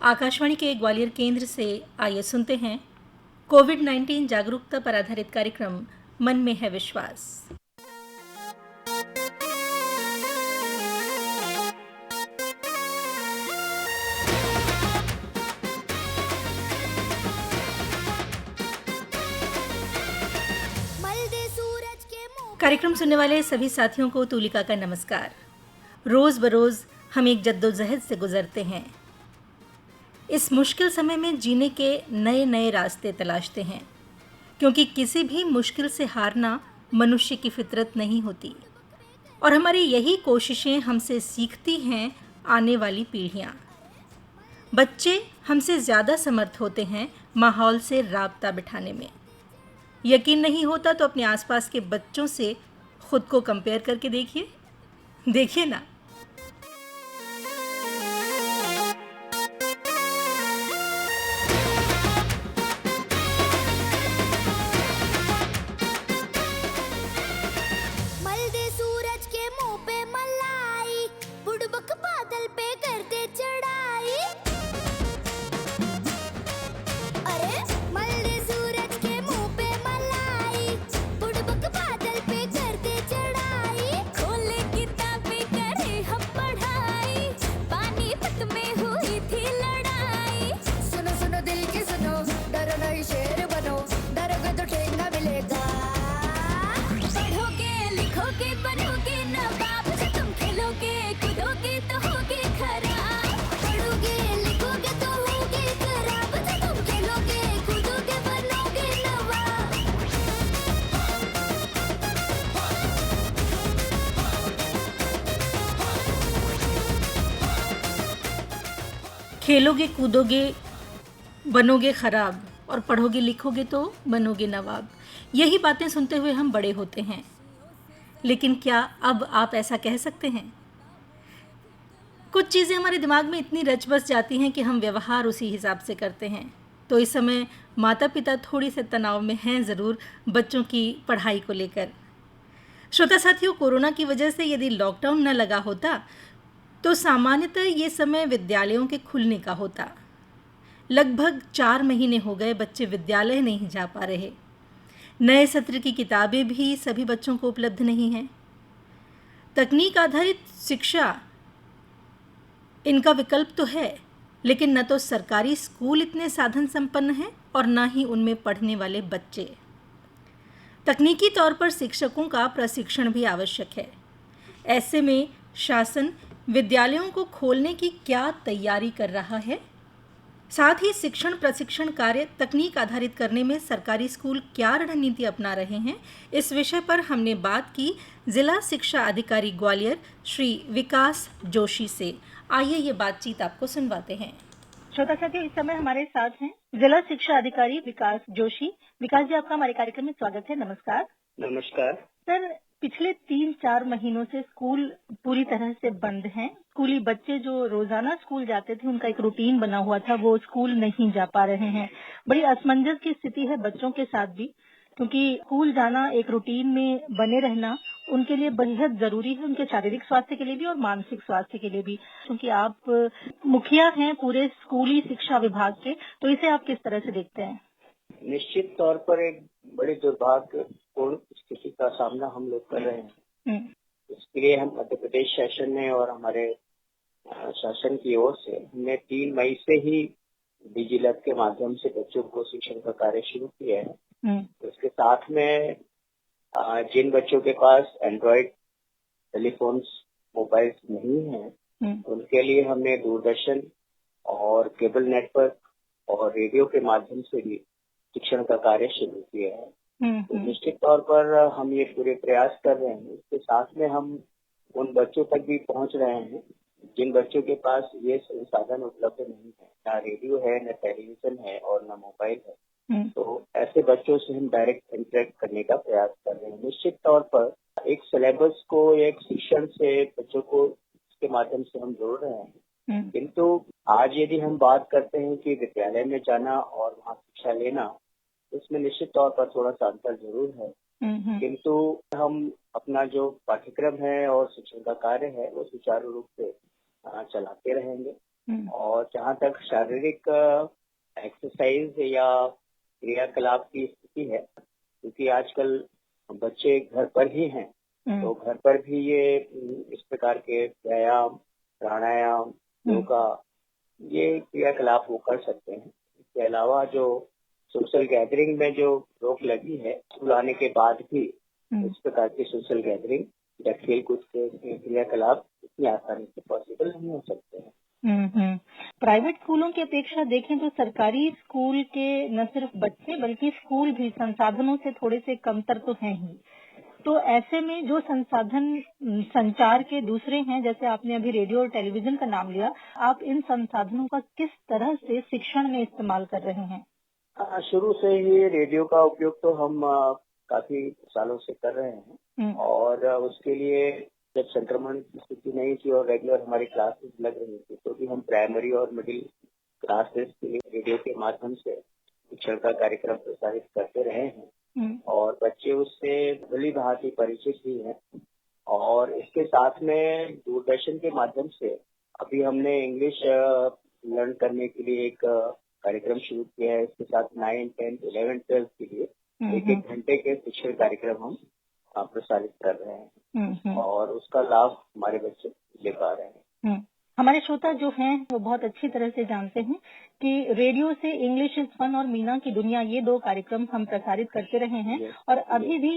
आकाशवाणी के ग्वालियर केंद्र से आइए सुनते हैं कोविड-19 जागरूकता पर आधारित कार्यक्रम मन में है विश्वास। कार्यक्रम सुनने वाले सभी साथियों को तुलिका का नमस्कार। रोज बरोज हम एक जद्दोजहद से गुजरते हैं। इस मुश्किल समय में जीने के नए नए रास्ते तलाशते हैं, क्योंकि किसी भी मुश्किल से हारना मनुष्य की फितरत नहीं होती। और हमारी यही कोशिशें हमसे सीखती हैं आने वाली पीढ़ियाँ। बच्चे हमसे ज़्यादा समर्थ होते हैं माहौल से राब्ता बिठाने में। यकीन नहीं होता तो अपने आसपास के बच्चों से खुद को कंपेयर करके देखिए ना। खेलोगे कूदोगे बनोगे खराब और पढ़ोगे लिखोगे तो बनोगे नवाब। यही बातें सुनते हुए हम बड़े होते हैं, लेकिन क्या अब आप ऐसा कह सकते हैं? कुछ चीज़ें हमारे दिमाग में इतनी रच बस जाती हैं कि हम व्यवहार उसी हिसाब से करते हैं। तो इस समय माता पिता थोड़ी से तनाव में हैं ज़रूर बच्चों की पढ़ाई को लेकर। श्रोता साथियों, कोरोना की वजह से यदि लॉकडाउन न लगा होता तो सामान्यतः ये समय विद्यालयों के खुलने का होता। लगभग 4 महीने हो गए बच्चे विद्यालय नहीं जा पा रहे। नए सत्र की किताबें भी सभी बच्चों को उपलब्ध नहीं हैं। तकनीक आधारित शिक्षा इनका विकल्प तो है, लेकिन न तो सरकारी स्कूल इतने साधन संपन्न हैं और न ही उनमें पढ़ने वाले बच्चे। तकनीकी तौर पर शिक्षकों का प्रशिक्षण भी आवश्यक है। ऐसे में शासन विद्यालयों को खोलने की क्या तैयारी कर रहा है? साथ ही शिक्षण प्रशिक्षण कार्य तकनीक आधारित करने में सरकारी स्कूल क्या रणनीति अपना रहे हैं, इस विषय पर हमने बात की जिला शिक्षा अधिकारी ग्वालियर श्री विकास जोशी से। आइए ये बातचीत आपको सुनवाते हैं। श्रोता साथियों, इस समय हमारे साथ हैं जिला शिक्षा अधिकारी विकास जोशी। विकास जी, आपका हमारे कार्यक्रम में स्वागत है। नमस्कार। नमस्कार सर, पिछले 3-4 महीनों से स्कूल पूरी तरह से बंद हैं। स्कूली बच्चे जो रोजाना स्कूल जाते थे, उनका एक रूटीन बना हुआ था, वो स्कूल नहीं जा पा रहे हैं। बड़ी असमंजस की स्थिति है बच्चों के साथ भी, क्योंकि स्कूल जाना, एक रूटीन में बने रहना उनके लिए बेहद जरूरी है, उनके शारीरिक स्वास्थ्य के लिए भी और मानसिक स्वास्थ्य के लिए भी। क्योंकि आप मुखिया हैं पूरे स्कूली शिक्षा विभाग के, तो इसे आप किस तरह से देखते हैं? निश्चित तौर पर एक बड़ी दुर्भाग्यपूर्ण स्थिति का सामना हम लोग कर रहे हैं। इसके लिए हम मध्य प्रदेश शासन ने और हमारे शासन की ओर से हमने 3 मई से ही डिजिलैब के माध्यम से बच्चों को शिक्षण का कार्य शुरू किया है। उसके साथ में जिन बच्चों के पास एंड्रॉइड टेलीफोन्स मोबाइल्स नहीं है, उनके लिए हमने दूरदर्शन और केबल नेटवर्क और रेडियो के माध्यम से भी शिक्षण का कार्य शुरू किया है। तो निश्चित तौर पर हम ये पूरे प्रयास कर रहे हैं। इसके साथ में हम उन बच्चों तक भी पहुंच रहे हैं जिन बच्चों के पास ये संसाधन उपलब्ध नहीं है, न रेडियो है, न टेलीविजन है और न मोबाइल है। तो ऐसे बच्चों से हम डायरेक्ट इंटरेक्ट करने का प्रयास कर रहे हैं। निश्चित तौर पर एक सिलेबस को, एक शिक्षण से बच्चों को इसके माध्यम से हम जोड़ रहे हैं। किंतु आज यदि हम बात करते हैं कि विद्यालय में जाना और वहाँ शिक्षा लेना, इसमें निश्चित तौर पर थोड़ा सा अंतर जरूर है। किंतु हम अपना जो पाठ्यक्रम है और शिक्षण का कार्य है वो सुचारू रूप से चलाते रहेंगे। और जहाँ तक शारीरिक एक्सरसाइज या क्रियाकलाप की स्थिति है, क्योंकि आजकल बच्चे घर पर ही हैं, तो घर पर भी ये इस प्रकार के व्यायाम, प्राणायाम, योगा, ये क्रियाकलाप वो कर सकते हैं। इसके अलावा जो सोशल गैदरिंग में जो रोक लगी है, स्कूल आने के बाद भी इस प्रकार की सोशल गैदरिंग या खेलकूद के क्रियाकलाप इतनी आसानी से पॉसिबल नहीं हो सकते हैं। प्राइवेट स्कूलों की अपेक्षा देखें तो सरकारी स्कूल के न सिर्फ बच्चे बल्कि स्कूल भी संसाधनों से थोड़े से कमतर तो हैं ही। तो ऐसे में जो संसाधन संचार के दूसरे हैं, जैसे आपने अभी रेडियो और टेलीविजन का नाम लिया, आप इन संसाधनों का किस तरह से शिक्षण में इस्तेमाल कर रहे हैं? शुरू से ही रेडियो का उपयोग तो हम काफी सालों से कर रहे हैं और उसके लिए जब संक्रमण की स्थिति नहीं थी और रेगुलर हमारी क्लासेस लग रही थी, तो भी हम प्राइमरी और मिडिल क्लासेस के लिए रेडियो के माध्यम से शिक्षण का कार्यक्रम प्रसारित करते रहे हैं और बच्चे उससे भली भांति परिचित भी हैं। और इसके साथ में दूरदर्शन के माध्यम से अभी हमने इंग्लिश लर्न करने के लिए एक कार्यक्रम शुरू किया है। इसके साथ 9, 10, 11, 12 के लिए एक घंटे के शिक्षण कार्यक्रम हम प्रसारित कर रहे हैं और उसका लाभ हमारे बच्चे ले पा रहे हैं। हमारे श्रोता जो हैं वो बहुत अच्छी तरह से जानते हैं कि रेडियो से इंग्लिश इज फन और मीना की दुनिया, ये 2 कार्यक्रम हम प्रसारित करते रहे हैं और अभी भी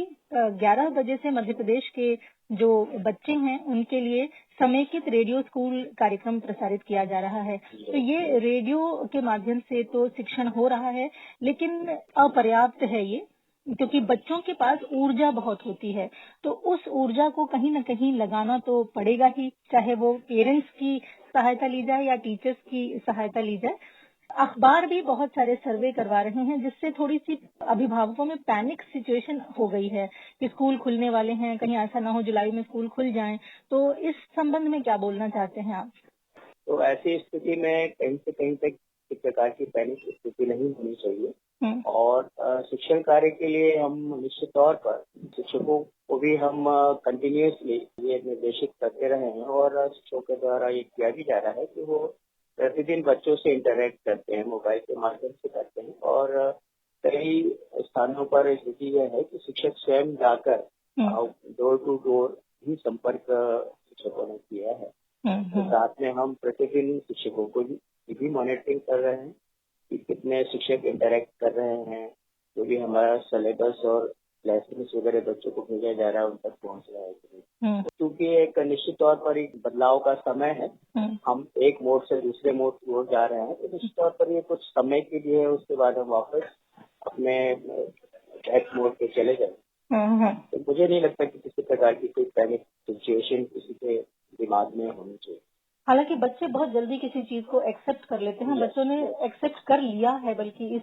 11 बजे से मध्य प्रदेश के जो बच्चे हैं उनके लिए समेकित रेडियो स्कूल कार्यक्रम प्रसारित किया जा रहा है। तो ये रेडियो के माध्यम से तो शिक्षण हो रहा है, लेकिन अपर्याप्त है ये, क्योंकि बच्चों के पास ऊर्जा बहुत होती है, तो उस ऊर्जा को कहीं न कहीं लगाना तो पड़ेगा ही, चाहे वो पेरेंट्स की सहायता ली जाए या टीचर्स की सहायता ली जाए। अखबार भी बहुत सारे सर्वे करवा रहे हैं, जिससे थोड़ी सी अभिभावकों में पैनिक सिचुएशन हो गई है कि स्कूल खुलने वाले हैं, कहीं ऐसा ना हो जुलाई में स्कूल खुल जाएं। तो इस संबंध में क्या बोलना चाहते हैं आप? तो ऐसी स्थिति में कहीं से कहीं तक इस प्रकार की पैनिक स्थिति नहीं होनी चाहिए और शिक्षण कार्य के लिए हम निश्चित तौर पर शिक्षकों को भी हम कंटिन्यूअसली ये निर्देशित करते रहे हैं और शिक्षकों के द्वारा ये किया भी जा रहा है कि वो प्रतिदिन बच्चों से इंटरेक्ट करते हैं, मोबाइल के माध्यम से करते हैं और कई स्थानों पर स्थिति यह है कि शिक्षक स्वयं जाकर डोर टू डोर ही संपर्क शिक्षकों ने किया है। तो साथ में हम प्रतिदिन शिक्षकों को भी मॉनिटरिंग कर रहे हैं कि कितने शिक्षक इंटरेक्ट कर रहे हैं, जो भी हमारा सिलेबस और लेसन वगैरह बच्चों को भेजा जा रहा है उन तक पहुंच रहा है। क्योंकि एक निश्चित तौर पर एक बदलाव का समय है, हम एक मोड से दूसरे मोड की ओर जा रहे हैं, तो निश्चित तौर पर ये कुछ समय के लिए है, उसके बाद हम वापस अपने बैक मोड पे चले जाएंगे। तो मुझे नहीं लगता कि किसी प्रकार की कोई पैनिक सिचुएशन किसी के दिमाग में होनी चाहिए। हालांकि बच्चे बहुत जल्दी किसी चीज को एक्सेप्ट कर लेते हैं, बच्चों ने एक्सेप्ट कर लिया है बल्कि इस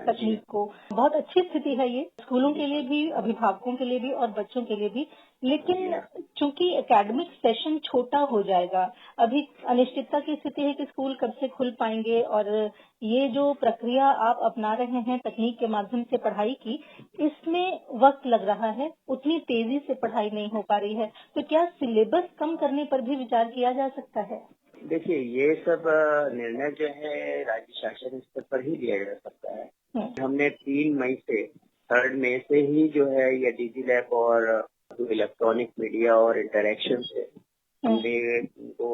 तकनीक को। बहुत अच्छी स्थिति है ये, स्कूलों के लिए भी, अभिभावकों के लिए भी और बच्चों के लिए भी। लेकिन चूंकि एकेडमिक सेशन छोटा हो जाएगा, अभी अनिश्चितता की स्थिति है कि स्कूल कब से खुल पाएंगे और ये जो प्रक्रिया आप अपना रहे हैं तकनीक के माध्यम से पढ़ाई की, इसमें वक्त लग रहा है, उतनी तेजी से पढ़ाई नहीं हो पा रही है। तो क्या सिलेबस कम करने पर भी विचार किया जा सकता है? देखिए, ये सब निर्णय जो है राज्य शासन स्तर पर ही लिया जा सकता है। हमने 3 मई से 3 मई से ही जो है ये डिजी लैब और इलेक्ट्रॉनिक मीडिया और इंटरेक्शन से हमने इनको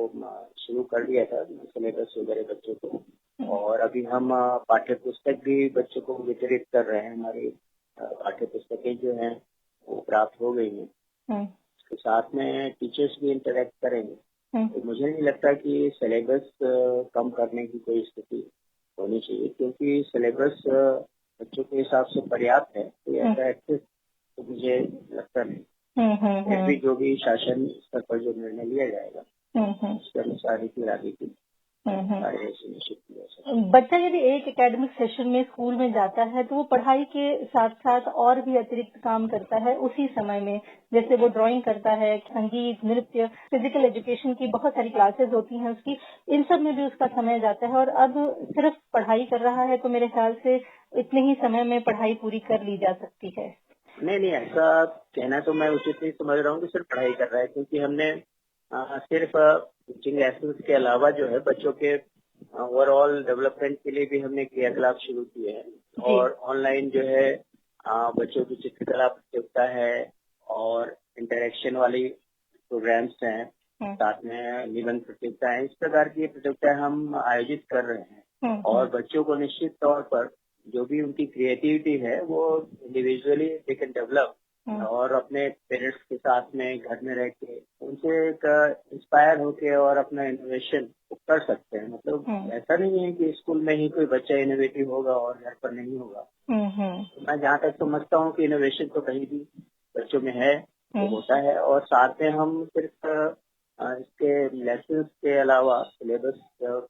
शुरू कर दिया था सिलेबस वगैरह बच्चों को और अभी हम पाठ्य पुस्तक भी बच्चों को वितरित कर रहे हैं। हमारी पाठ्य पुस्तकें जो हैं वो प्राप्त हो गई हैं। उसके साथ में टीचर्स भी इंटरेक्ट करेंगे। तो मुझे नहीं लगता कि सिलेबस कम करने की कोई स्थिति होनी चाहिए, क्योंकि सिलेबस बच्चों के हिसाब से पर्याप्त है। तो ऐसा एक्सेस तो मुझे लगता नहीं। फिर भी जो भी शासन स्तर पर जो निर्णय लिया जाएगा उसके अनुसार ही फिर आगे की कार्य सुनिश्चित किया जाएगा। बच्चा यदि एक एकेडमिक सेशन में स्कूल में जाता है तो वो पढ़ाई के साथ साथ और भी अतिरिक्त काम करता है उसी समय में, जैसे वो ड्राइंग करता है, संगीत, नृत्य, फिजिकल एजुकेशन की बहुत सारी क्लासेस होती हैं उसकी, इन सब में भी उसका समय जाता है। और अब सिर्फ पढ़ाई कर रहा है तो मेरे ख्याल से इतने ही समय में पढ़ाई पूरी कर ली जा सकती है। नहीं, ऐसा कहना तो मैं उचित नहीं समझ रहा हूँ कि सिर्फ पढ़ाई कर रहा है, क्योंकि हमने सिर्फ टीचिंग लेसन्स के अलावा जो है बच्चों के ओवरऑल डेवलपमेंट के लिए भी हमने क्रियाकलाप शुरू किए हैं और ऑनलाइन जो है बच्चों की चित्रकला प्रतियोगिता है और इंटरेक्शन वाली प्रोग्राम्स हैं, साथ में निबंध प्रतियोगिता है। इस प्रकार की प्रतियोगिताएं हम आयोजित कर रहे हैं और बच्चों को निश्चित तौर पर जो भी उनकी क्रिएटिविटी है वो इंडिविजुअली दे कैन डेवलप और अपने पेरेंट्स के साथ में घर में रह के उनसे एक इंस्पायर होके और अपना इनोवेशन कर सकते हैं। मतलब ऐसा नहीं है कि स्कूल में ही कोई बच्चा इनोवेटिव होगा और घर पर नहीं होगा। तो मैं जहाँ तक समझता हूँ कि इनोवेशन तो कहीं भी बच्चों में है, तो होता है। और साथ में हम सिर्फ इसके लेसन्स के अलावा सिलेबस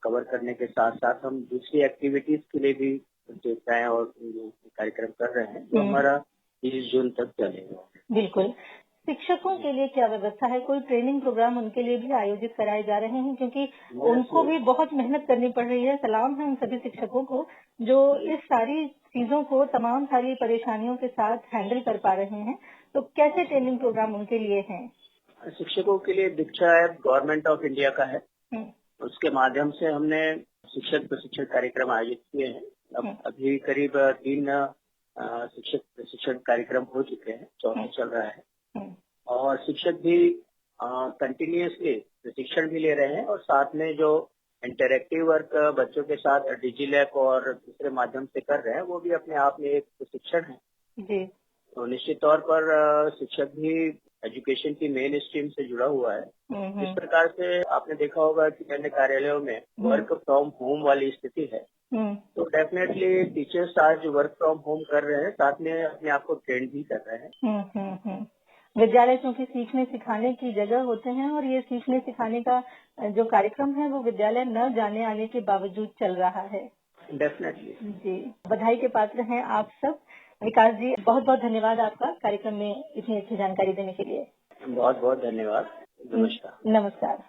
कवर करने के साथ साथ हम दूसरी एक्टिविटीज के लिए भी प्रतियोगिताएं और कार्यक्रम कर रहे हैं जो हमारा 30 जून तक चलेगा। बिल्कुल। शिक्षकों के लिए क्या व्यवस्था है? कोई ट्रेनिंग प्रोग्राम उनके लिए भी आयोजित कराए जा रहे हैं? क्योंकि उनको भी बहुत मेहनत करनी पड़ रही है। सलाम है उन सभी शिक्षकों को जो इस सारी चीजों को, तमाम सारी परेशानियों के साथ हैंडल कर पा रहे हैं। तो कैसे ट्रेनिंग प्रोग्राम उनके लिए हैं? शिक्षकों के लिए दीक्षा ऐप गवर्नमेंट ऑफ इंडिया का है। उसके माध्यम से हमने शिक्षक प्रशिक्षण कार्यक्रम आयोजित किए हैं। अभी करीब 3 शिक्षक प्रशिक्षण कार्यक्रम हो चुके हैं, चौथा चल रहा है और शिक्षक भी कंटिन्यूअसली प्रशिक्षण भी ले रहे हैं और साथ में जो इंटरैक्टिव वर्क बच्चों के साथ डिजिलैब और दूसरे माध्यम से कर रहे हैं वो भी अपने आप में एक प्रशिक्षण है जी। तो निश्चित तौर पर शिक्षक भी एजुकेशन की मेन स्ट्रीम से जुड़ा हुआ है। इस प्रकार से आपने देखा होगा कि अन्य कार्यालयों में वर्क फ्रॉम होम वाली स्थिति है, तो डेफिनेटली टीचर्स आज वर्क फ्रॉम होम कर रहे हैं, साथ में अपने आप को ट्रेंड भी कर रहे हैं। विद्यालय क्योंकि सीखने सिखाने की जगह होते हैं और ये सीखने सिखाने का जो कार्यक्रम है वो विद्यालय न जाने आने के बावजूद चल रहा है। डेफिनेटली जी, बधाई के पात्र हैं आप सब। विकास जी, बहुत बहुत धन्यवाद आपका कार्यक्रम में इतनी अच्छी जानकारी देने के लिए। बहुत बहुत धन्यवाद। नमस्कार। नमस्कार।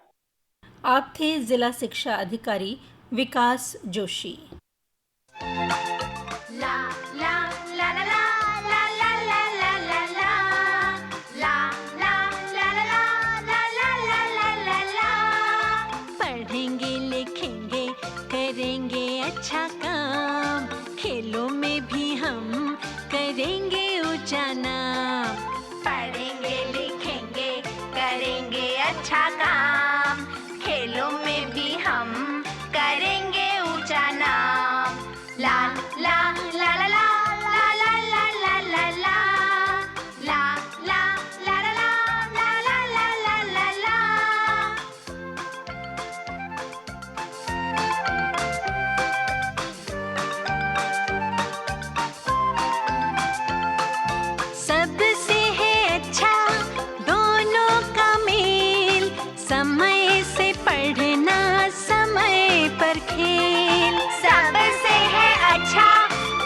आप थे जिला शिक्षा अधिकारी विकास जोशी। ला ला ला ला ला ला ला ला ला ला ला ला ला ला ला ला ला ला। पढ़ेंगे लिखेंगे करेंगे अच्छा काम, खेलों में भी हम करेंगे ऊंचा नाम। पढ़ेंगे लिखेंगे करेंगे अच्छा काम, खेलों में भी हम करेंगे ऊंचा नाम। ला ला ला ला ला ला ला ला ला ला ला ला ला ला ला ला ला ला ला। सबसे है अच्छा दोनों का मेल, समय से पढ़ना समय पर खेल। सबसे है अच्छा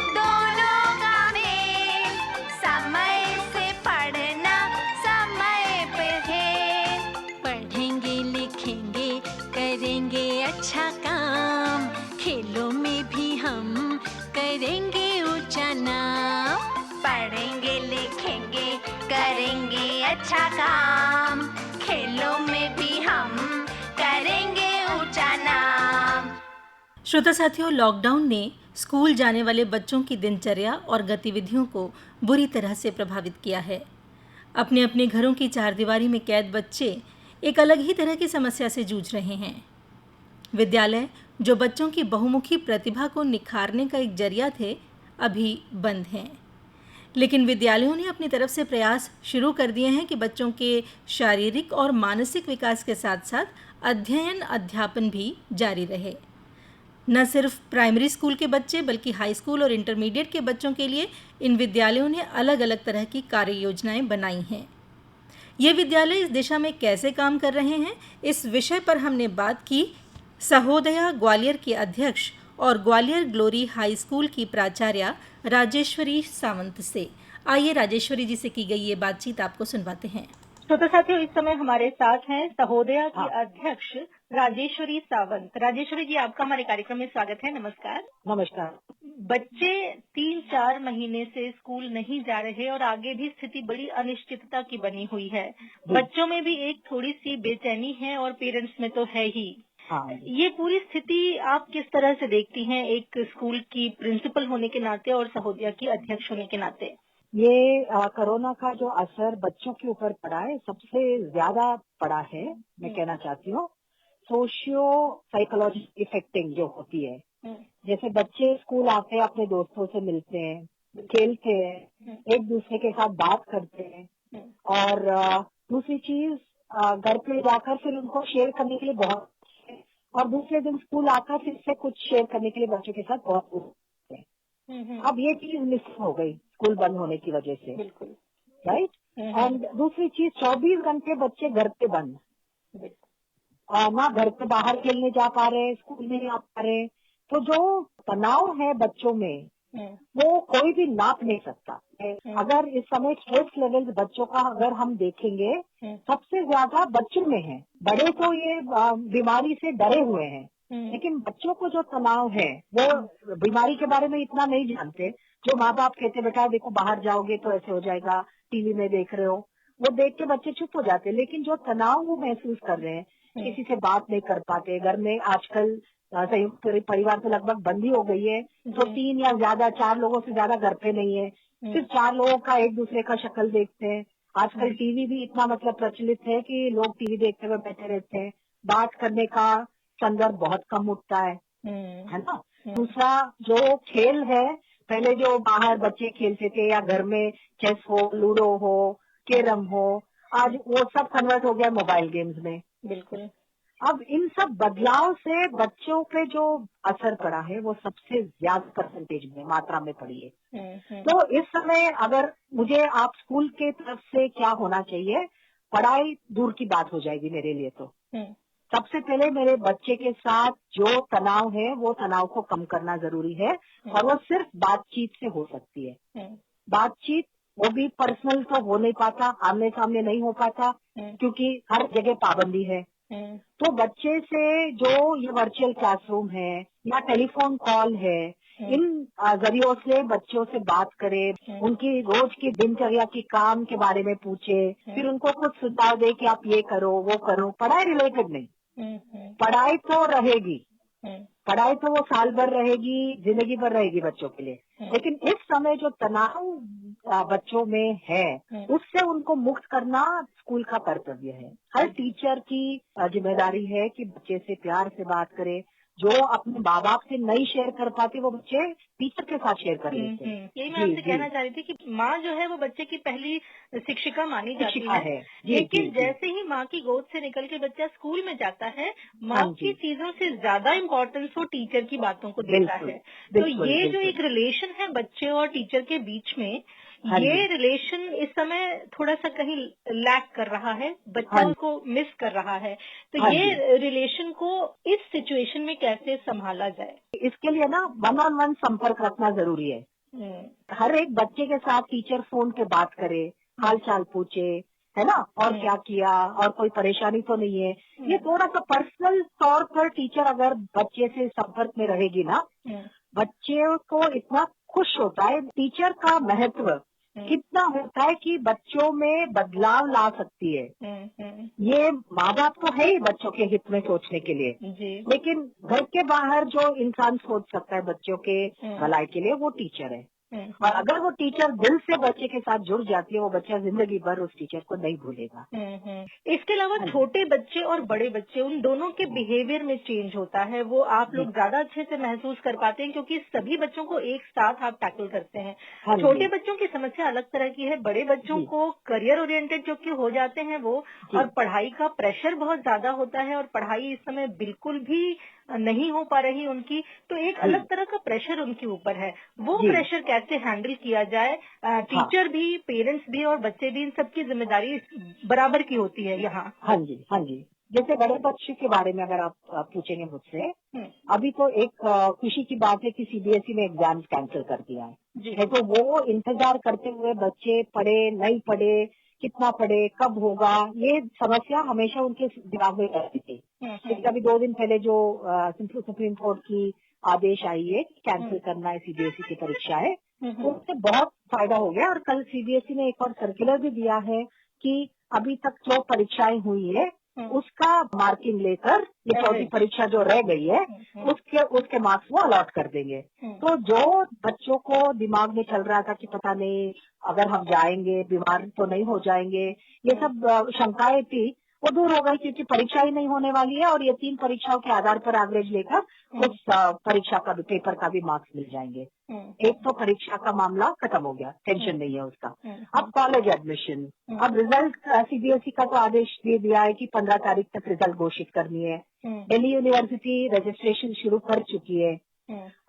दोनों का मेल, समय से पढ़ना समय पर खेल। पढ़ेंगे लिखेंगे करेंगे अच्छा काम, खेलों में भी हम करेंगे ऊंचा नाम। पढ़ेंगे लिखेंगे करेंगे अच्छा काम, खेलों में भी हम करेंगे ऊंचा नाम। श्रोता साथियों, लॉकडाउन ने स्कूल जाने वाले बच्चों की दिनचर्या और गतिविधियों को बुरी तरह से प्रभावित किया है। अपने अपने घरों की चारदीवारी में कैद बच्चे एक अलग ही तरह की समस्या से जूझ रहे हैं। विद्यालय, जो बच्चों की बहुमुखी प्रतिभा को निखारने का एक जरिया थे, अभी बंद हैं। लेकिन विद्यालयों ने अपनी तरफ से प्रयास शुरू कर दिए हैं कि बच्चों के शारीरिक और मानसिक विकास के साथ साथ अध्ययन अध्यापन भी जारी रहे। न सिर्फ प्राइमरी स्कूल के बच्चे बल्कि हाई स्कूल और इंटरमीडिएट के बच्चों के लिए इन विद्यालयों ने अलग अलग तरह की कार्य योजनाएं बनाई हैं। ये विद्यालय इस दिशा में कैसे काम कर रहे हैं, इस विषय पर हमने बात की सहोदया ग्वालियर के अध्यक्ष और ग्वालियर ग्लोरी हाई स्कूल की प्राचार्य राजेश्वरी सावंत से। आइए राजेश्वरी जी से की गई ये बातचीत आपको सुनवाते हैं। श्रोता साथियों, इस समय हमारे साथ हैं सहोदया की अध्यक्ष राजेश्वरी सावंत। राजेश्वरी जी, आपका हमारे कार्यक्रम में स्वागत है। नमस्कार। नमस्कार। बच्चे 3-4 महीने से स्कूल नहीं जा रहे और आगे भी स्थिति बड़ी अनिश्चितता की बनी हुई है। बच्चों में भी एक थोड़ी सी बेचैनी है और पेरेंट्स में तो है ही। हाँ। ये पूरी स्थिति आप किस तरह से देखती हैं, एक स्कूल की प्रिंसिपल होने के नाते और सहोदया की अध्यक्ष होने के नाते? ये कोरोना का जो असर बच्चों के ऊपर पड़ा है, सबसे ज्यादा पड़ा है, मैं कहना चाहती हूँ। सोशियो साइकोलॉजी इफेक्टिंग जो होती है, जैसे बच्चे स्कूल आते हैं, अपने दोस्तों से मिलते हैं, खेलते हैं, एक दूसरे के साथ बात करते हैं, और दूसरी चीज घर पे जाकर फिर उनको शेयर करने के लिए बहुत, और दूसरे दिन स्कूल आकर फिर से कुछ शेयर करने के लिए बच्चों के साथ बहुत होते हैं। अब ये चीज मिस हो गई स्कूल बंद होने की वजह से, राइट। एंड दूसरी चीज 24 घंटे बच्चे घर पे बंद, ना घर पे बाहर खेलने जा पा रहे, स्कूल में नहीं आ पा रहे, तो जो तनाव है बच्चों में वो कोई भी नाप नहीं सकता। अगर इस समय स्ट्रेस लेवल बच्चों का अगर हम देखेंगे, सबसे ज्यादा बच्चों में है। बड़े तो ये बीमारी से डरे हुए हैं, लेकिन बच्चों को जो तनाव है वो बीमारी के बारे में इतना नहीं जानते। जो माँ बाप कहते बेटा देखो बाहर जाओगे तो ऐसे हो जाएगा, टीवी में देख रहे हो, वो देख के बच्चे चुप हो जाते हैं। लेकिन जो तनाव वो महसूस कर रहे हैं, किसी से बात नहीं कर पाते, घर में आजकल संयुक्त परिवार तो लगभग बंद ही हो गई है, तो 3 या ज्यादा 4 लोगों से ज्यादा घर पे नहीं है, सिर्फ 4 लोगों का एक दूसरे का शक्ल देखते हैं। आजकल टीवी भी इतना मतलब प्रचलित है कि लोग टीवी देखते हुए बैठे रहते हैं, बात करने का संदर्भ बहुत कम उठता है ना। दूसरा जो खेल है, पहले जो बाहर बच्चे खेलते थे या घर में चेस हो, लूडो हो, कैरम हो, आज वो सब कन्वर्ट हो गया मोबाइल गेम्स में। बिल्कुल। अब इन सब बदलाव से बच्चों पे जो असर पड़ा है वो सबसे ज्यादा परसेंटेज में मात्रा में पड़ी है। तो इस समय अगर मुझे आप स्कूल के तरफ से क्या होना चाहिए, पढ़ाई दूर की बात हो जाएगी मेरे लिए। तो सबसे पहले मेरे बच्चे के साथ जो तनाव है वो तनाव को कम करना जरूरी है, और वो सिर्फ बातचीत से हो सकती है। बातचीत वो भी पर्सनल तो हो नहीं पाता, आमने सामने नहीं हो पाता, क्योंकि हर जगह पाबंदी है। तो बच्चे से जो ये वर्चुअल क्लासरूम है या टेलीफोन कॉल है, इन जरियों से बच्चों से बात करें, उनकी रोज की दिनचर्या की काम के बारे में पूछे, फिर उनको कुछ सुझाव दे कि आप ये करो वो करो। पढ़ाई रिलेटेड नहीं, पढ़ाई तो रहेगी, पढ़ाई तो वो साल भर रहेगी, जिंदगी भर रहेगी बच्चों के लिए, लेकिन इस समय जो तनाव बच्चों में है उससे उनको मुक्त करना स्कूल का कर्तव्य है। हर टीचर की जिम्मेदारी है कि बच्चे से प्यार से बात करे, जो अपने माँ बाप से नहीं शेयर कर पाते वो बच्चे टीचर के साथ शेयर कर लेते हैं। यही मैं आपसे कहना चाह रही थी कि माँ जो है वो बच्चे की पहली शिक्षिका मानी जाती है। लेकिन जैसे ही माँ की गोद से निकल के बच्चा स्कूल में जाता है, माँ की चीजों से ज्यादा इम्पोर्टेंस वो टीचर की बातों को देता है। तो ये जो एक रिलेशन है बच्चे और टीचर के बीच में, ये रिलेशन इस समय थोड़ा सा कहीं लैक कर रहा है, बच्चा उसको मिस कर रहा है। तो ये रिलेशन को इस सिचुएशन में कैसे संभाला जाए? इसके लिए ना 1-on-1 संपर्क रखना जरूरी है। हर एक बच्चे के साथ टीचर फोन पे बात करे, हाल चाल पूछे, है ना, और क्या किया, और कोई परेशानी तो नहीं है। ये थोड़ा सा पर्सनल तौर पर टीचर अगर बच्चे से संपर्क में रहेगी ना, बच्चे को इतना खुश होता है। टीचर का महत्व कितना होता है कि बच्चों में बदलाव ला सकती है। ये माँ बाप तो है ही बच्चों के हित में सोचने के लिए, लेकिन घर के बाहर जो इंसान सोच सकता है बच्चों के भलाई के लिए वो टीचर है। और अगर वो टीचर दिल से बच्चे के साथ जुड़ जाती है, वो बच्चा जिंदगी भर उस टीचर को नहीं भूलेगा। इसके अलावा छोटे बच्चे और बड़े बच्चे, उन दोनों के बिहेवियर में चेंज होता है, वो आप लोग ज्यादा अच्छे से महसूस कर पाते हैं क्योंकि सभी बच्चों को एक साथ आप टैकल करते हैं। छोटे बच्चों की समस्या अलग तरह की है, बड़े बच्चों को करियर ओरिएंटेड जो कि हो जाते हैं वो, और पढ़ाई का प्रेशर बहुत ज्यादा होता है, और पढ़ाई इस समय बिल्कुल भी नहीं हो पा रही उनकी, तो एक अलग तरह का प्रेशर उनके ऊपर है। वो प्रेशर कैसे हैंडल किया जाए? टीचर भी, पेरेंट्स भी और बच्चे भी, इन सबकी जिम्मेदारी बराबर की होती है यहाँ। हाँ जी। जैसे बड़े बच्चे के बारे में अगर आप पूछेंगे मुझसे, अभी तो एक खुशी की बात है कि सीबीएसई ने एग्जाम कैंसिल कर दिया है। तो वो इंतजार करते हुए बच्चे पढ़े नहीं पढ़े, कितना पढ़े, कब होगा, ये समस्या हमेशा उनके दिमाग में रहती थी। अभी 2 दिन पहले जो सुप्रीम कोर्ट की आदेश आई है कि कैंसिल करना है सीबीएसई की परीक्षा है, तो उससे बहुत फायदा हो गया। और कल सीबीएसई ने एक और सर्कुलर भी दिया है कि अभी तक जो परीक्षाएं हुई है उसका मार्किंग लेकर ये चौथी परीक्षा जो रह गई है उसके मार्क्स वो अलॉट कर देंगे। तो जो बच्चों को दिमाग में चल रहा था कि पता नहीं अगर हम जाएंगे बीमार तो नहीं हो जाएंगे, ये सब शंकाएं थी, वो दूर हो गई क्योंकि परीक्षा ही नहीं होने वाली है और ये 3 परीक्षाओं के आधार पर एवरेज लेकर उस परीक्षा का भी पेपर का भी मार्क्स मिल जाएंगे। एक तो परीक्षा का मामला खत्म हो गया, टेंशन नहीं है उसका। अब कॉलेज एडमिशन, अब रिजल्ट सीबीएसई का तो आदेश दे दिया है कि 15 तारीख तक रिजल्ट घोषित करनी है। दिल्ली यूनिवर्सिटी रजिस्ट्रेशन शुरू कर चुकी है।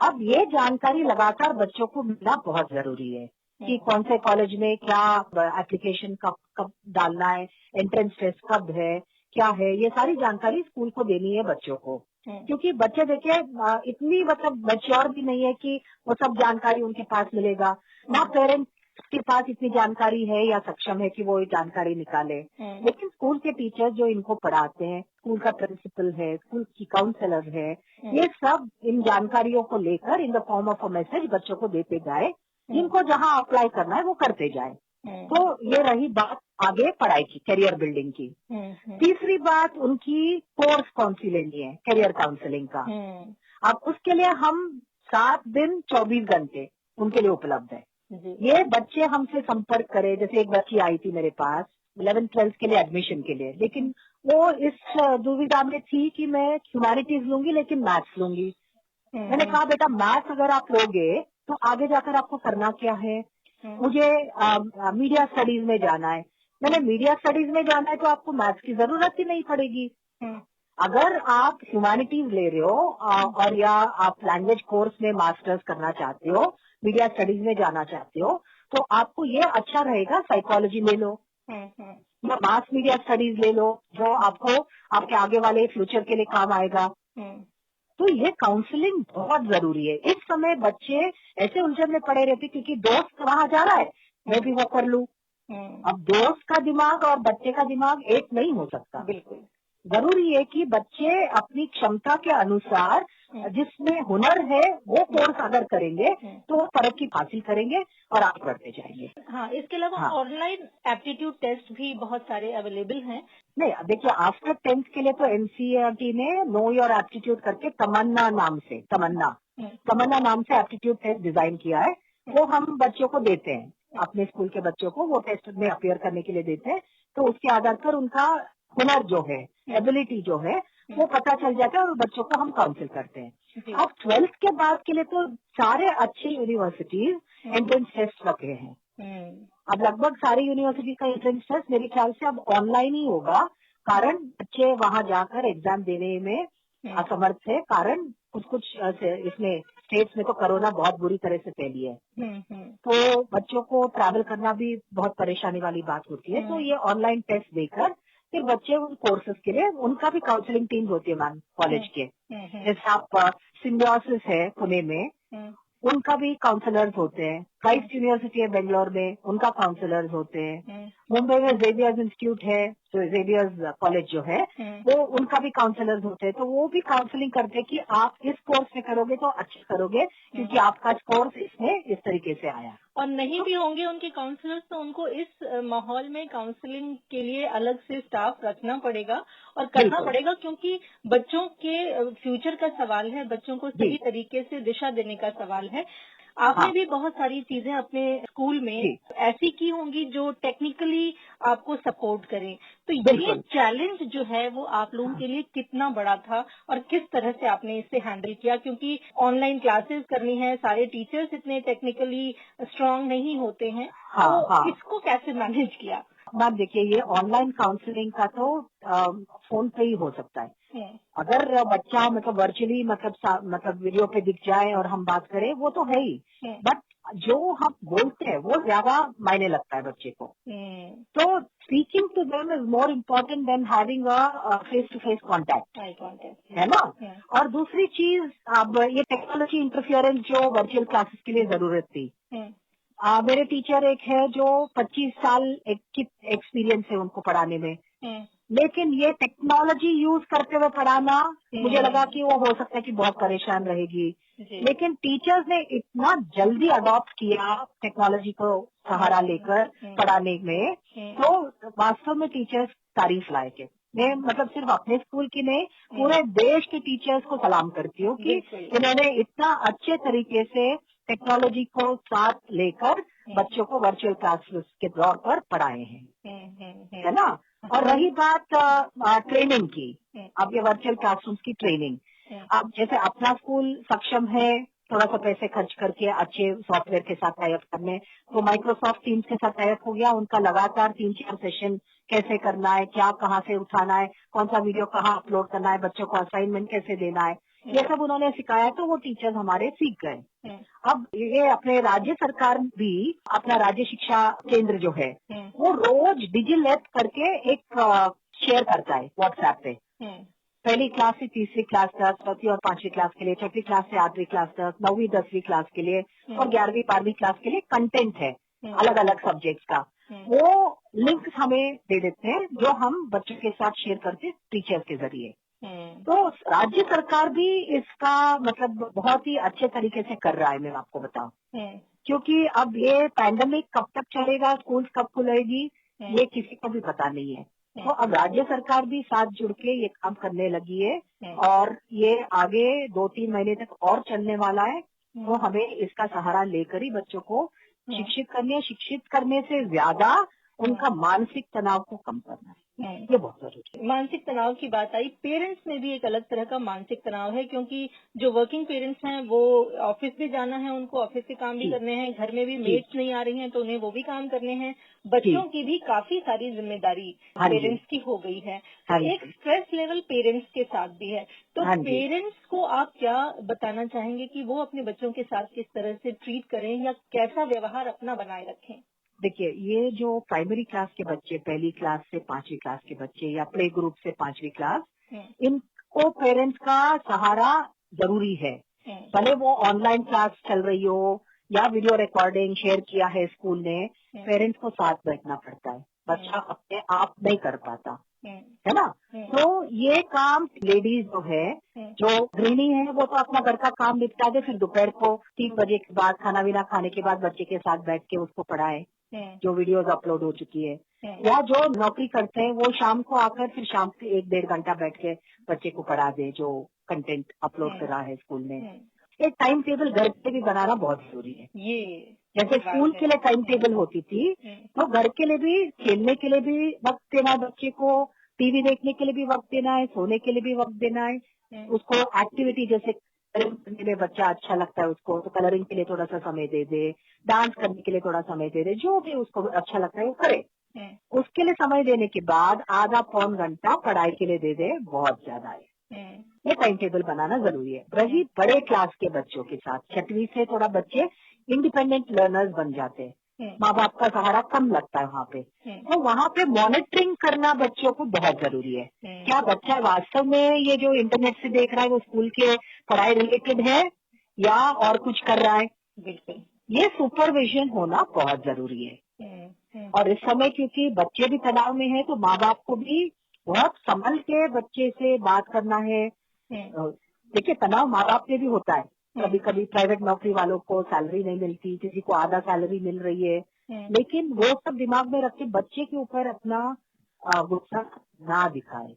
अब ये जानकारी लगातार बच्चों को मिलना बहुत जरूरी है कि कौन से कॉलेज में क्या एप्लीकेशन कब डालना है, एंट्रेंस टेस्ट कब है, क्या है, ये सारी जानकारी स्कूल को देनी है बच्चों को। क्योंकि बच्चे देखिए इतनी मतलब मैच्योर भी नहीं है कि वो सब जानकारी उनके पास मिलेगा, ना पेरेंट्स के पास इतनी जानकारी है या सक्षम है कि वो ये जानकारी निकाले। लेकिन स्कूल के टीचर्स जो इनको पढ़ाते हैं, स्कूल का प्रिंसिपल है, स्कूल की काउंसलर है, ये सब इन जानकारियों को लेकर in the form of a message बच्चों को देते जाए, जिनको जहाँ अप्लाई करना है वो करते जाए। तो ये रही बात आगे पढ़ाई की, करियर बिल्डिंग की। तीसरी बात उनकी कोर्स कौन सी लेनी है, करियर काउंसलिंग का। अब उसके लिए हम 7 दिन 24 घंटे उनके लिए उपलब्ध है। ये बच्चे हमसे संपर्क करें, जैसे एक बच्ची आई थी मेरे पास 11th-12th के लिए एडमिशन के लिए, लेकिन वो इस दुविधा में थी कि मैं ह्यूमैनिटीज लूंगी लेकिन मैथ्स लूंगी। मैंने कहा बेटा मैथ्स अगर आप लोगे तो आगे जाकर आपको करना क्या है, मुझे मीडिया स्टडीज में जाना है। मैंने मीडिया स्टडीज में जाना है तो आपको मैथ्स की जरूरत ही नहीं पड़ेगी। अगर आप ह्यूमैनिटीज ले रहे हो और या आप लैंग्वेज कोर्स में मास्टर्स करना चाहते हो, मीडिया स्टडीज में जाना चाहते हो, तो आपको ये अच्छा रहेगा साइकोलॉजी ले लो या मास मीडिया स्टडीज ले लो, जो आपको आपके आगे वाले फ्यूचर के लिए काम आएगा। तो ये काउंसलिंग बहुत जरूरी है। इस समय बच्चे ऐसे उलझन में पड़े रहते क्योंकि दोस्त वहां जा रहा है, मैं भी वो कर लूं। अब दोस्त का दिमाग और बच्चे का दिमाग एक नहीं हो सकता। बिल्कुल जरूरी है कि बच्चे अपनी क्षमता के अनुसार जिसमें हुनर है वो कोर्स अगर करेंगे तो वो तरक्की हासिल करेंगे और आगे बढ़ते जाएंगे। हाँ, इसके अलावा ऑनलाइन एप्टीट्यूड टेस्ट भी बहुत सारे अवेलेबल हैं। नहीं देखिए, आफ्टर 10th के लिए तो एनसीईआरटी ने नो योर एप्टीट्यूड करके तमन्ना नाम से एप्टीट्यूड टेस्ट डिजाइन किया है। वो हम बच्चों को देते हैं, अपने स्कूल के बच्चों को वो टेस्ट में अपीयर करने के लिए देते हैं। तो उसके आधार पर उनका हुनर जो है, एबिलिटी जो है, वो पता चल जाता है और बच्चों को हम काउंसिल करते हैं। अब 12th के बाद के लिए तो सारे अच्छे यूनिवर्सिटीज एंट्रेंस टेस्ट रखे हैं। अब लगभग सारी यूनिवर्सिटी का एंट्रेंस टेस्ट मेरे ख्याल से अब ऑनलाइन ही होगा, कारण बच्चे वहां जाकर एग्जाम देने में असमर्थ है। कारण कुछ इसमें स्टेट्स में तो कोरोना बहुत बुरी तरह से फैली है, तो बच्चों को ट्रैवल करना भी बहुत परेशानी वाली बात होती है। तो ये ऑनलाइन टेस्ट देकर फिर बच्चे उन कोर्सेज के लिए, उनका भी काउंसलिंग टीम होती है मैम कॉलेज के। जैसे आप सिम्बियोसिस है पुणे में, उनका भी काउंसलर्स होते हैं। क्राइस्ट यूनिवर्सिटी है बेंगलोर में, उनका काउंसलर्स होते हैं। मुंबई में जेवियर्स इंस्टीट्यूट है, तो जेवियर्स कॉलेज जो है वो उनका भी काउंसलर्स होते हैं। तो वो भी काउंसलिंग करते हैं कि आप इस कोर्स में करोगे तो अच्छा करोगे क्योंकि आपका कोर्स इसमें इस तरीके से आया। और नहीं भी होंगे उनके काउंसलर्स तो उनको इस माहौल में काउंसलिंग के लिए अलग से स्टाफ रखना पड़ेगा और करना पड़ेगा, क्योंकि बच्चों के फ्यूचर का सवाल है, बच्चों को सही तरीके से दिशा देने का सवाल है। आपने भी बहुत सारी चीजें अपने स्कूल में ऐसी की होंगी जो टेक्निकली आपको सपोर्ट करें, तो ये चैलेंज जो है वो आप लोगों के लिए कितना बड़ा था और किस तरह से आपने इसे हैंडल किया? क्योंकि ऑनलाइन क्लासेस करनी है, सारे टीचर्स इतने टेक्निकली स्ट्रांग नहीं होते हैं, तो इसको कैसे मैनेज किया? मैम देखिए, ये ऑनलाइन काउंसलिंग का तो फोन पे ही हो सकता है। अगर बच्चा मतलब वर्चुअली मतलब वीडियो पे दिख जाए और हम बात करें वो तो है ही, बट जो हम बोलते हैं वो ज्यादा मायने लगता है बच्चे को। तो speaking to them is more important than having a face to face contact, है ना। और दूसरी चीज, अब ये टेक्नोलॉजी इंटरफियरेंस जो वर्चुअल क्लासेस के लिए जरूरत थी, मेरे टीचर एक है जो 25 साल की एक्सपीरियंस है उनको पढ़ाने में, लेकिन ये टेक्नोलॉजी यूज करते हुए पढ़ाना मुझे लगा कि वो हो सकता है कि बहुत परेशान रहेगी। लेकिन टीचर्स ने इतना जल्दी अडॉप्ट किया टेक्नोलॉजी को सहारा लेकर पढ़ाने में, तो वास्तव में टीचर्स तारीफ लायक है। मैं मतलब सिर्फ अपने स्कूल की नहीं, पूरे देश के टीचर्स को सलाम करती हूँ कि इन्होंने इतना अच्छे तरीके से टेक्नोलॉजी को साथ लेकर बच्चों को वर्चुअल क्लासेस के तौर पर पढ़ाए हैं, है ना। और रही बात ट्रेनिंग की, अब ये वर्चुअल क्लासरूम्स की ट्रेनिंग, अब जैसे अपना स्कूल सक्षम है थोड़ा सा पैसे खर्च करके अच्छे सॉफ्टवेयर के साथ टाइप करने, तो माइक्रोसॉफ्ट टीम्स के साथ टाइप हो गया, उनका लगातार 3-4 सेशन कैसे करना है, क्या कहाँ से उठाना है, कौन सा वीडियो कहाँ अपलोड करना है, बच्चों को असाइनमेंट कैसे देना है, ये सब उन्होंने सिखाया, तो वो टीचर्स हमारे सीख गए। अब ये अपने राज्य सरकार भी अपना राज्य शिक्षा केंद्र जो है वो रोज डिजिलैब करके एक शेयर करता है व्हाट्सएप पे, पहली क्लास से तीसरी क्लास तक, चौथी और पांचवी क्लास के लिए, छठी क्लास से 8वीं क्लास तक, 9वीं 10वीं क्लास के लिए और 11वीं 12वीं क्लास के लिए कंटेंट है अलग अलग सब्जेक्ट्स का, वो लिंक्स हमें दे देते हैं जो हम बच्चों के साथ शेयर करते हैं टीचर्स के जरिए। तो राज्य सरकार भी इसका मतलब बहुत ही अच्छे तरीके से कर रहा है, मैं आपको बताऊं, क्योंकि अब ये पैंडेमिक कब तक चलेगा, स्कूल कब खुलेगी, ये किसी को भी पता नहीं है। तो अब राज्य सरकार भी साथ जुड़ के ये काम करने लगी है और ये आगे 2-3 महीने तक और चलने वाला है। तो हमें इसका सहारा लेकर ही बच्चों को शिक्षित करने से ज्यादा उनका मानसिक तनाव को कम करना है, ये बहुत जरूरी है। मानसिक तनाव की बात आई, पेरेंट्स में भी एक अलग तरह का मानसिक तनाव है, क्योंकि जो वर्किंग पेरेंट्स हैं वो ऑफिस भी जाना है, उनको ऑफिस के काम भी करने हैं, घर में भी मेट्स नहीं आ रही हैं तो उन्हें वो भी काम करने हैं, बच्चों की भी काफी सारी जिम्मेदारी पेरेंट्स की हो गई है, एक स्ट्रेस लेवल पेरेंट्स के साथ भी है। तो पेरेंट्स को आप क्या बताना चाहेंगे कि वो अपने बच्चों के साथ किस तरह से ट्रीट करें या कैसा व्यवहार अपना बनाए रखें? देखिए, ये जो प्राइमरी क्लास के बच्चे, पहली क्लास से 5वीं क्लास के बच्चे या प्ले ग्रुप से 5वीं क्लास, इनको पेरेंट्स का सहारा जरूरी है। भले वो ऑनलाइन क्लास चल रही हो या वीडियो रिकॉर्डिंग शेयर किया है स्कूल ने, पेरेंट्स को साथ बैठना पड़ता है, बच्चा अपने आप नहीं कर पाता, है ना। तो ये काम लेडीज जो है, जो गृहिणी है, वो तो अपना घर का काम निपटा दे, फिर दोपहर को 3 बजे के बाद खाना वीना खाने के बाद बच्चे के साथ बैठ के उसको पढ़ाए जो वीडियोज अपलोड हो चुकी है, या जो नौकरी करते हैं वो शाम को आकर फिर शाम से 1-1.5 घंटा बैठ के बच्चे को पढ़ा दे जो कंटेंट अपलोड करा है स्कूल ने। एक टाइम टेबल घर पे भी बनाना बहुत जरूरी है। ये जैसे स्कूल के लिए टाइम टेबल होती थी, तो घर के लिए भी, खेलने के लिए भी वक्त देना है बच्चे को, टीवी देखने के लिए भी वक्त देना है, सोने के लिए भी वक्त देना है, उसको एक्टिविटी जैसे कलरिंग करने में बच्चा अच्छा लगता है उसको, तो कलरिंग के लिए थोड़ा सा समय दे दे, डांस करने के लिए थोड़ा समय दे दे, जो भी उसको अच्छा लगता है वो करे। उसके लिए समय देने के बाद आधा पौन घंटा पढ़ाई के लिए दे दे, बहुत ज्यादा है। ये टाइम टेबल बनाना जरूरी है। रही बड़े क्लास के बच्चों के साथ, 6वीं से थोड़ा बच्चे इंडिपेंडेंट लर्नर्स बन जाते हैं, माँ बाप का सहारा कम लगता है वहाँ पे, तो वहाँ पे मॉनिटरिंग करना बच्चों को बहुत जरूरी है। क्या बच्चा वास्तव में ये जो इंटरनेट से देख रहा है वो स्कूल के पढ़ाई रिलेटेड है या और कुछ कर रहा है? बिल्कुल, ये सुपरविजन होना बहुत जरूरी है। और इस समय क्योंकि बच्चे भी तनाव में है, तो माँ बाप को भी बहुत संभल के बच्चे से बात करना है। देखिए, तनाव माँ बाप में भी होता है, कभी कभी प्राइवेट नौकरी वालों को सैलरी नहीं मिलती, किसी को आधा सैलरी मिल रही है, लेकिन वो सब दिमाग में रख के बच्चे के ऊपर अपना गुस्सा ना दिखाए,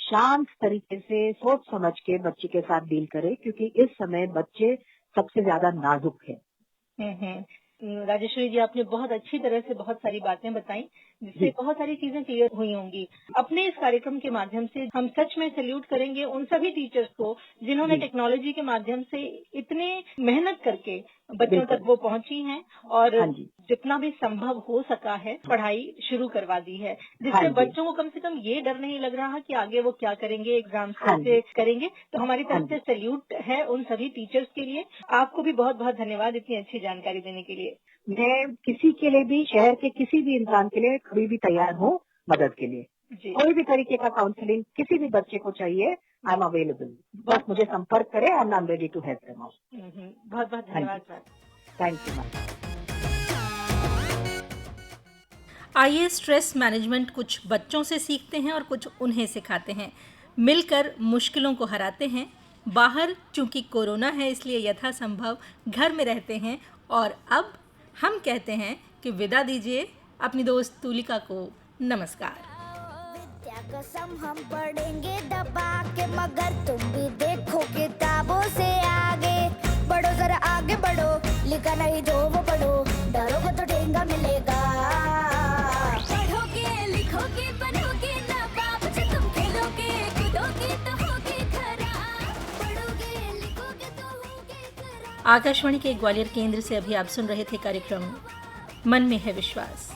शांत तरीके से सोच समझ के बच्चे के साथ डील करे, क्योंकि इस समय बच्चे सबसे ज्यादा नाजुक है। राजेश्वरी जी, आपने बहुत अच्छी तरह से बहुत सारी बातें बताई, जिससे बहुत सारी चीजें क्लियर हुई होंगी। अपने इस कार्यक्रम के माध्यम से हम सच में सैल्यूट करेंगे उन सभी टीचर्स को जिन्होंने टेक्नोलॉजी के माध्यम से इतने मेहनत करके बच्चों तक वो पहुंची हैं और जितना भी संभव हो सका है पढ़ाई शुरू करवा दी है, जिससे बच्चों को कम से कम ये डर नहीं लग रहा कि आगे वो क्या करेंगे, एग्जाम कैसे करेंगे। तो हमारी तरफ से सैल्यूट है उन सभी टीचर्स के लिए। आपको भी बहुत बहुत धन्यवाद इतनी अच्छी जानकारी देने के लिए। मैं किसी के लिए भी, शहर के किसी भी इंसान के लिए कभी भी तैयार हूँ मदद के लिए। कोई भी तरीके का काउंसलिंग किसी भी बच्चे को चाहिए, आई एम अवेलेबल, बस मुझे संपर्क करें and I am ready to help them out. बहुत बहुत धन्यवाद सर। Thank you ma'am. आइए स्ट्रेस मैनेजमेंट कुछ बच्चों से सीखते हैं और कुछ उन्हें सिखाते हैं। मिलकर मुश्किलों को हराते हैं। बाहर चूंकि कोरोना है इसलिए यथासंभव घर में रहते हैं। और अब हम कहते हैं कि विदा दीजिए अपनी दोस्त तुलिका को। नमस्कार। कसम हम पढ़ेंगे दबा के, मगर तुम भी देखो किताबों से आगे बढ़ो, जरा आगे बढ़ो, लिखा नहीं जो वो पढ़ो, डरोगे तो ठेंगा मिलेगा। पढ़ोगे लिखोगे बनोगे नवाब, जब तुम खेलोगे कूदोगे तो होगे खराब, पढ़ोगे लिखोगे तो होगे खराब। आकाशवाणी के ग्वालियर केंद्र से अभी आप सुन रहे थे कार्यक्रम मन में है विश्वास।